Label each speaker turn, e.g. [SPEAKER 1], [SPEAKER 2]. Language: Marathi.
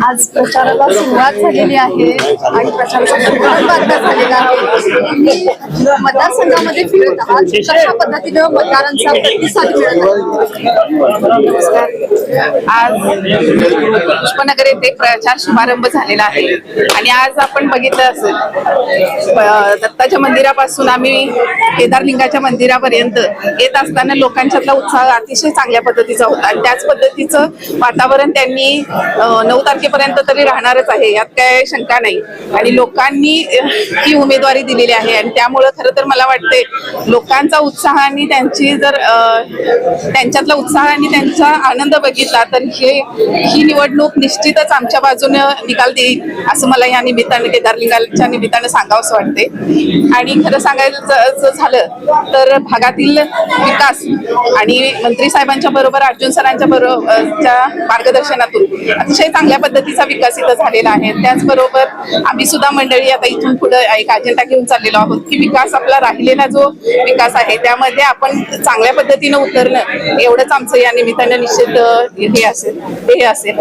[SPEAKER 1] आज प्रचाराला सुरुवात झालेली आहे आणि प्रचाराचा बातम्या झालेला आहे. मतदारसंघामध्ये फिरत आहात, कशा पद्धतीने मतदारांचा प्रतिसाद मिळत आहे?
[SPEAKER 2] आज पुष्पनगर येथे प्रचार शुभारंभ झालेला आहे आणि आज आपण बघितलं असेल दत्ताच्या मंदिरापासून आम्ही केदारलिंगाच्या मंदिरापर्यंत येत असताना लोकांच्यातला उत्साह अतिशय चांगल्या पद्धतीचा होता आणि त्याच पद्धतीचं वातावरण त्यांनी 9 तारखेपर्यंत तरी राहणारच आहे, यात काय शंका नाही. आणि लोकांनी ही उमेदवारी दिलेली आहे आणि त्यामुळं खरं तर मला वाटते लोकांचा उत्साह आणि त्यांची जर त्यांच्यातला उत्साह आणि त्यांचा आनंद बघितला तर ही निवडणूक निश्चितच आमच्या बाजूने निकाल देईल असं मला या निमित्ताने केदारलिंगाच्या निमित्ताने सांगावंसं वाटते. आणि खरं सांगायचं झालं तर भागातील विकास आणि मंत्री साहेबांच्या बरोबर अर्जुन सरांच्या मार्गदर्शनातून अतिशय चांगल्या पद्धतीचा विकास इथं झालेला आहे. त्याचबरोबर आम्ही सुद्धा मंडळी आता इथून पुढे एक अजेंडा घेऊन चाललेलो आहोत की विकास आपला राहिलेला जो विकास आहे त्यामध्ये आपण चांगल्या पद्धतीने उतरणं एवढंच आमचं या निमित्तानं निश्चित हे असेल.